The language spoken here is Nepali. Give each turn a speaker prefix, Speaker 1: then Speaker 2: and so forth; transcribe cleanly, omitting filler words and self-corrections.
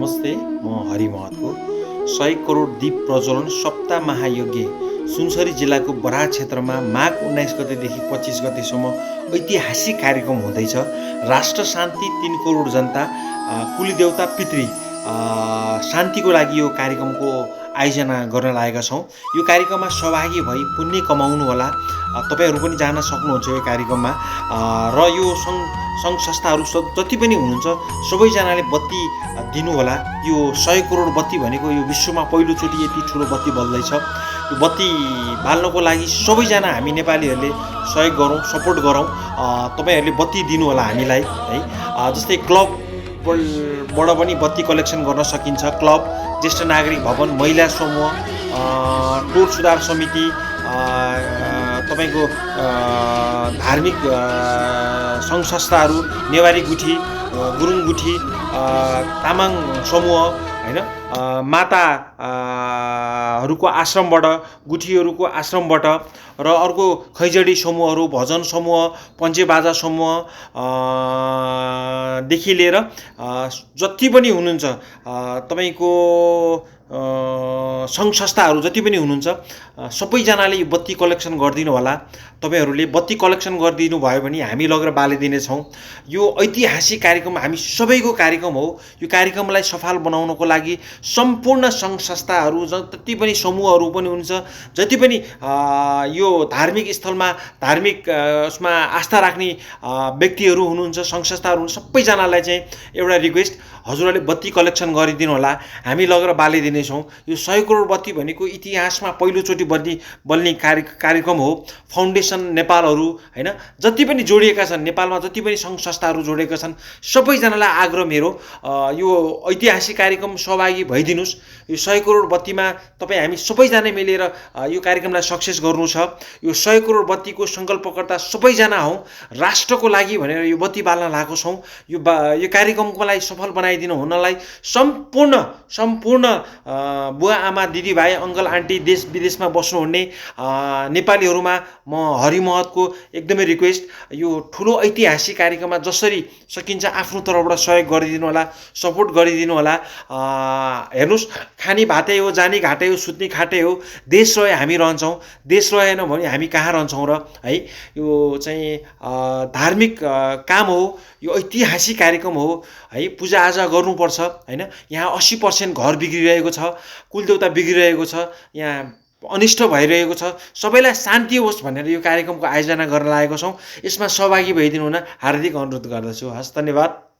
Speaker 1: नमस्ते, म हरि महतको 100 करोड दीप प्रज्वलन सप्ताह महायज्ञ सुनसरी जिल्लाको बराह क्षेत्रमा माघ 19 गतेदेखि 25 गतेसम्म ऐतिहासिक कार्यक्रम हुँदैछ। राष्ट्र शान्ति 3 करोड जनता कुलदेवता पितृ शान्तिको लागि यो कार्यक्रमको आयोजना गर्न लागेका छौँ। यो कार्यक्रममा सहभागी भई पुण्य कमाउनु होला। तपाईहरू पनि जान सक्नुहुन्छ यो कार्यक्रममा र यो सङ्घ संस्थाहरू जति पनि हुनुहुन्छ सबैजनाले बत्ती दिनु होला। यो 100 करोड बत्ती भनेको यो विश्वमा पहिलोचोटि यति ठुलो बत्ती बल्दैछ। यो बत्ती बाल्नको लागि सबैजना हामी नेपालीहरूले सहयोग गरौँ, सपोर्ट गरौँ। तपाईहरूले बत्ती दिनु होला हामीलाई है। जस्तै क्लबबाट पनि बत्ती कलेक्सन गर्न सकिन्छ। क्लब, ज्येष्ठ नागरिक भवन, महिला समूह, टोल सुधार समिति, तपाईको धार्मिक सङ्घ संस्थाहरू, नेवारी गुठी, गुरुङ गुठी, तामाङ समूह हैन, माताहरूको आश्रमबाट, गुठीहरूको आश्रमबाट र अर्को खैजडी समूहहरू, भजन समूह, पञ्चे बाजा समूह देखि लिएर जति पनि हुनुहुन्छ तपाईको सङ्घ संस्थाहरू जति पनि हुनुहुन्छ सबैजनाले यो बत्ती कलेक्सन गरिदिनु होला। तपाईहरूले बत्ती कलेक्सन गरिदिनु भयो भने हामी लगेर बालिदिनेछौँ। यो ऐतिहासिक कार्यक्रम हामी सबैको कार्यक्रम हो। यो कार्यक्रमलाई सफल बनाउनको लागि सम्पूर्ण सङ्घ संस्थाहरू जति पनि समूहहरू पनि हुनुहुन्छ, जति पनि यो धार्मिक स्थलमा धार्मिक उसमा आस्था राख्ने व्यक्तिहरू हुनुहुन्छ, सङ्घ संस्थाहरू हुनुहुन्छ, सबैजनालाई चाहिँ एउटा रिक्वेस्ट, हजुरहरूले बत्ती कलेक्सन गरिदिनु होला। हामी लगेर बालिदिनेछौँ। यो 100 करोड बत्ती भनेको इतिहासमा पहिलोचोटि बल्ने कार्यक्रम हो। फाउन्डेसन नेपालहरू हैन, जति पनि जोडिएका छन्, नेपालमा जति पनि सङ्घ संस्थाहरू जोडिएका छन्, सबैजनालाई आग्रह मेरो, यो ऐतिहासिक कार्यक्रम सहभागी भइदिनुहोस्। यो 100 करोड बत्तीमा तपाईँ हामी सबैजना मिलेर यो कार्यक्रमलाई सक्सेस गर्नु छ। यो 100 करोड बत्तीको सङ्कल्पकर्ता सबैजना हौँ। राष्ट्रको लागि भनेर यो बत्ती बाल्न लागेको छौँ। यो कार्यक्रमकोलाई सफल बनाइदिनु हुनलाई सम्पूर्ण बुवा आमा दिदीभाइ अङ्कल आन्टी देश विदेशमा बस्नुहुने नेपालीहरूमा म हरि महतको एकदमै रिक्वेस्ट, यो ठुलो ऐतिहासिक कार्यक्रममा जसरी सकिन्छ आफ्नो तर्फबाट सहयोग गरिदिनु होला, सपोर्ट गरिदिनु होला। हेर्नुहोस्, खानी भातै हो, जानी घाटै हो, सुत्ने खाटै हो। देश रहे हामी रहन्छौँ, देश रहेन भने हामी कहाँ रहन्छौँ र है। यो चाहिँ धार्मिक काम हो, यो ऐतिहासिक कार्यक्रम हो है। पूजाआजा गर्नुपर्छ हैन। यहाँ 80% घर बिग्रिरहेको छ, कुलदेवता बिग्रिरहेको छ, यहाँ अनिष्ट भइरहेको छ। सबैलाई शान्ति होस् भनेर यो कार्यक्रमको आयोजना गर्न लागेको छौँ। यसमा सहभागी भइदिनु हुन हार्दिक अनुरोध गर्दछु। हस्, धन्यवाद।